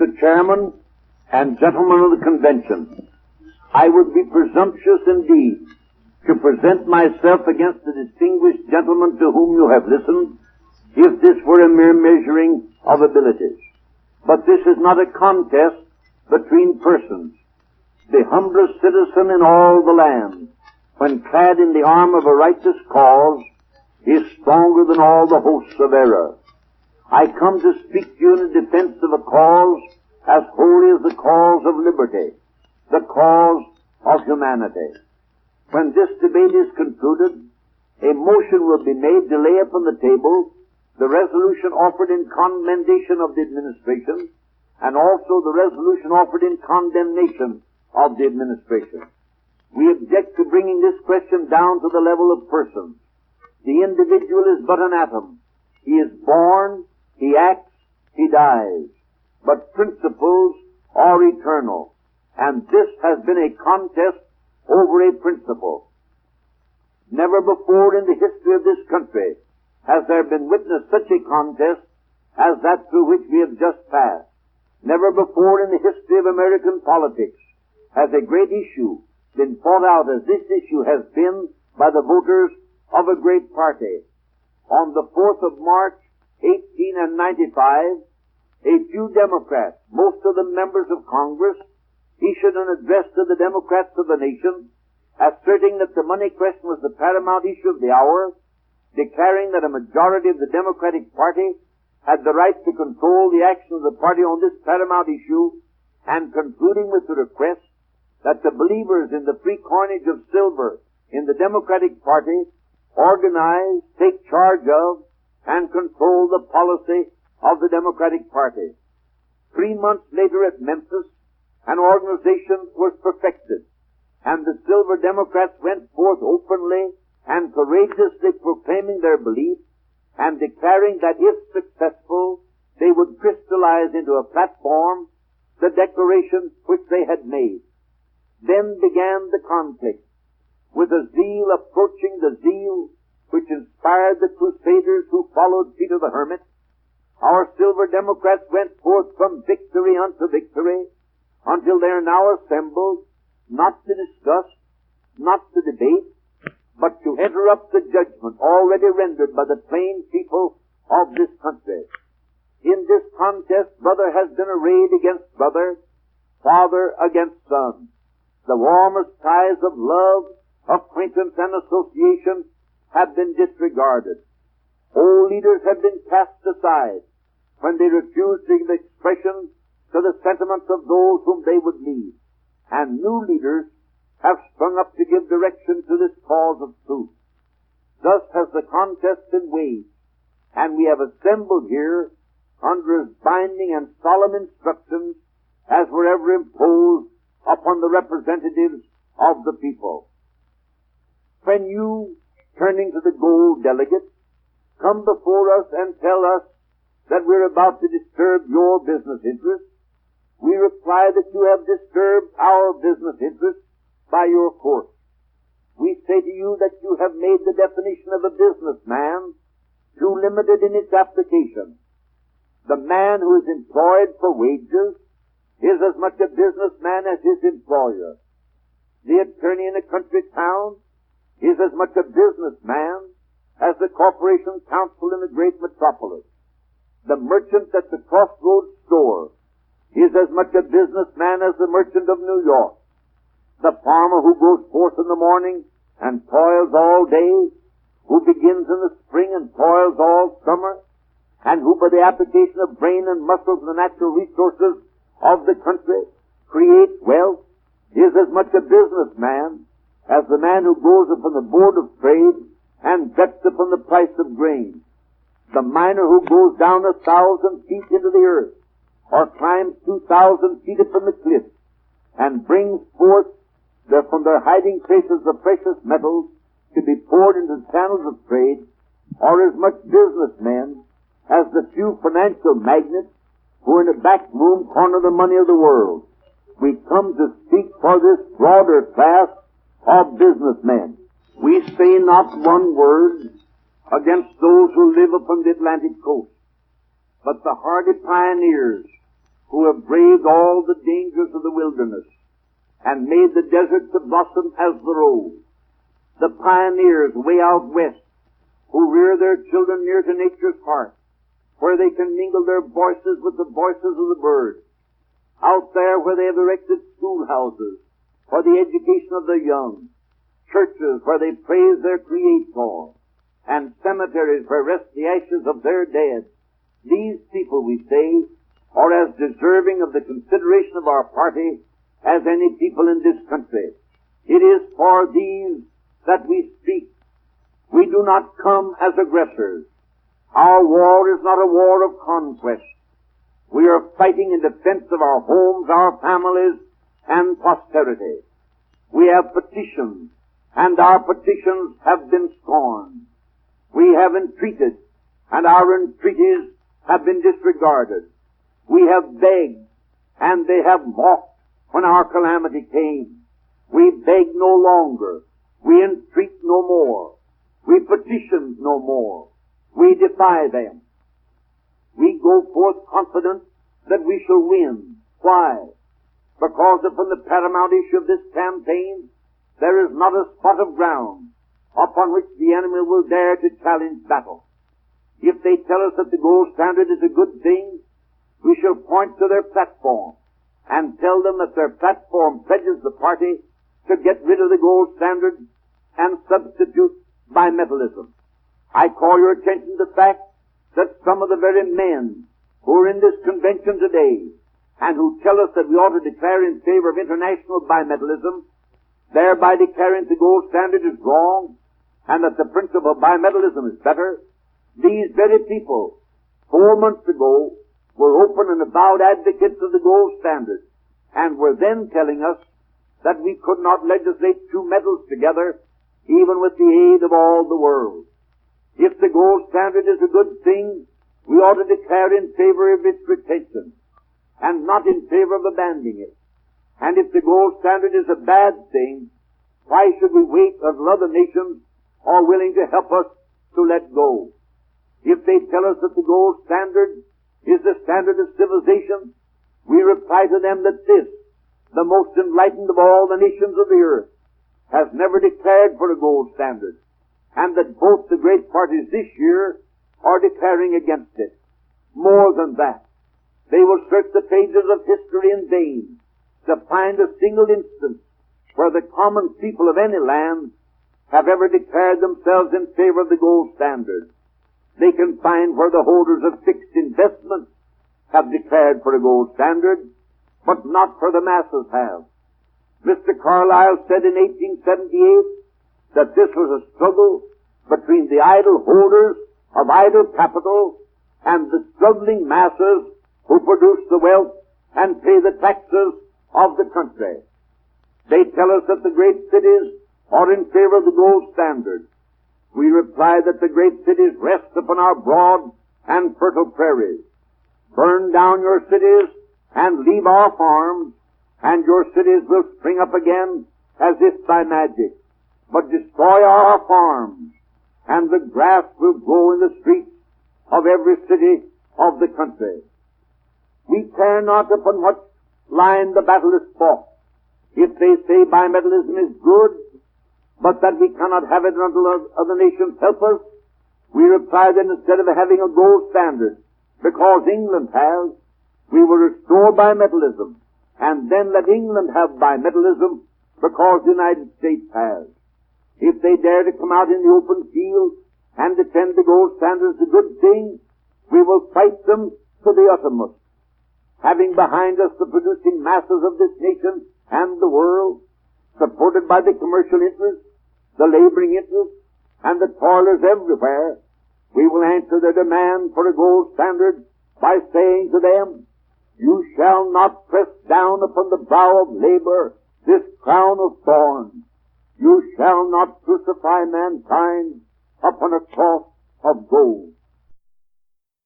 Mr. Chairman and gentlemen of the convention, I would be presumptuous indeed to present myself against the distinguished gentleman to whom you have listened, if this were a mere measuring of abilities. But this is not a contest between persons. The humblest citizen in all the land, when clad in the arm of a righteous cause, is stronger than all the hosts of error. I come to speak to you in defense of a cause as holy as the cause of liberty, the cause of humanity. When this debate is concluded, a motion will be made to lay upon the table the resolution offered in commendation of the administration, and also the resolution offered in condemnation of the administration. We object to bringing this question down to the level of persons. The individual is but an atom. He is born, he acts, he dies. But principles are eternal, and this has been a contest over a principle. Never before in the history of this country has there been witnessed such a contest as that through which we have just passed. Never before in the history of American politics has a great issue been fought out as this issue has been by the voters of a great party. On the 4th of March, 1895, a few Democrats, most of them members of Congress, issued an address to the Democrats of the nation, asserting that the money question was the paramount issue of the hour, declaring that a majority of the Democratic Party had the right to control the action of the party on this paramount issue, and concluding with the request that the believers in the free coinage of silver in the Democratic Party organize, take charge of, and control the policy of the Democratic Party. 3 months later at Memphis, an organization was perfected, and the Silver Democrats went forth openly and courageously proclaiming their belief and declaring that if successful, they would crystallize into a platform the declaration which they had made. Then began the conflict, with a zeal approaching the zeal which inspired the crusaders who followed Peter the Hermit. Our Silver Democrats went forth from victory unto victory until they are now assembled, not to discuss, not to debate, but to interrupt the judgment already rendered by the plain people of this country. In this contest, brother has been arrayed against brother, father against son. The warmest ties of love, acquaintance, and association have been disregarded. Old leaders have been cast aside when they refused to give expression to the sentiments of those whom they would lead. And new leaders have sprung up to give direction to this cause of truth. Thus has the contest been waged, and we have assembled here under as binding and solemn instructions as were ever imposed upon the representatives of the people. When you, turning to the gold delegates, come before us and tell us that we're about to disturb your business interests, we reply that you have disturbed our business interests by your course. We say to you that you have made the definition of a businessman too limited in its application. The man who is employed for wages is as much a businessman as his employer. The attorney in a country town is as much a businessman as the corporation counsel in a great metropolis. The merchant at the crossroads store is as much a businessman as the merchant of New York. The farmer who goes forth in the morning and toils all day, who begins in the spring and toils all summer, and who by the application of brain and muscles and the natural resources of the country creates wealth, is as much a businessman as the man who goes upon the board of trade and bets upon the price of grain. The miner who goes down 1,000 feet into the earth, or climbs 2,000 feet upon the cliff, and brings forth from their hiding places the precious metals to be poured into the channels of trade, are as much businessmen as the few financial magnates who in a back room corner the money of the world. We come to speak for this broader class of businessmen. We say not one word against those who live upon the Atlantic coast, but the hardy pioneers who have braved all the dangers of the wilderness and made the desert to blossom as the rose, the pioneers way out west who rear their children near to nature's heart, where they can mingle their voices with the voices of the birds, out there where they have erected schoolhouses for the education of the young, churches where they praise their Creator, and cemeteries where rest the ashes of their dead. These people, we say, are as deserving of the consideration of our party as any people in this country. It is for these that we speak. We do not come as aggressors. Our war is not a war of conquest. We are fighting in defense of our homes, our families, and posterity. We have petitions, and our petitions have been scorned. We have entreated, and our entreaties have been disregarded. We have begged, and they have mocked when our calamity came. We beg no longer. We entreat no more. We petition no more. We defy them. We go forth confident that we shall win. Why? Because upon the paramount issue of this campaign, there is not a spot of ground upon which the enemy will dare to challenge battle. If they tell us that the gold standard is a good thing, we shall point to their platform and tell them that their platform pledges the party to get rid of the gold standard and substitute bimetallism. I call your attention to the fact that some of the very men who are in this convention today and who tell us that we ought to declare in favor of international bimetallism, thereby declaring the gold standard is wrong and that the principle of bimetallism is better, these very people 4 months ago were open and avowed advocates of the gold standard and were then telling us that we could not legislate two metals together even with the aid of all the world. If the gold standard is a good thing, we ought to declare in favor of its retention and not in favor of abandoning it. And if the gold standard is a bad thing, why should we wait until other nations are willing to help us to let go? If they tell us that the gold standard is the standard of civilization, we reply to them that this, the most enlightened of all the nations of the earth, has never declared for a gold standard, and that both the great parties this year are declaring against it. More than that, they will search the pages of history in vain to find a single instance where the common people of any land have ever declared themselves in favor of the gold standard. They can find where the holders of fixed investments have declared for a gold standard, but not where the masses have. Mr. Carlyle said in 1878 that this was a struggle between the idle holders of idle capital and the struggling masses who produce the wealth and pay the taxes of the country. They tell us that the great cities are in favor of the gold standard. We reply that the great cities rest upon our broad and fertile prairies. Burn down your cities and leave our farms, and your cities will spring up again as if by magic. But destroy our farms, and the grass will grow in the streets of every city of the country. We care not upon what line the battle is fought. If they say bimetallism is good, but that we cannot have it until other nations help us, we reply that instead of having a gold standard, because England has, we will restore bimetallism, and then let England have bimetallism because the United States has. If they dare to come out in the open field and defend the gold standard as a good thing, we will fight them to the uttermost. Having behind us the producing masses of this nation and the world, supported by the commercial interests, the laboring interests, and the toilers everywhere, we will answer their demand for a gold standard by saying to them, you shall not press down upon the brow of labor this crown of thorns. You shall not crucify mankind upon a cross of gold.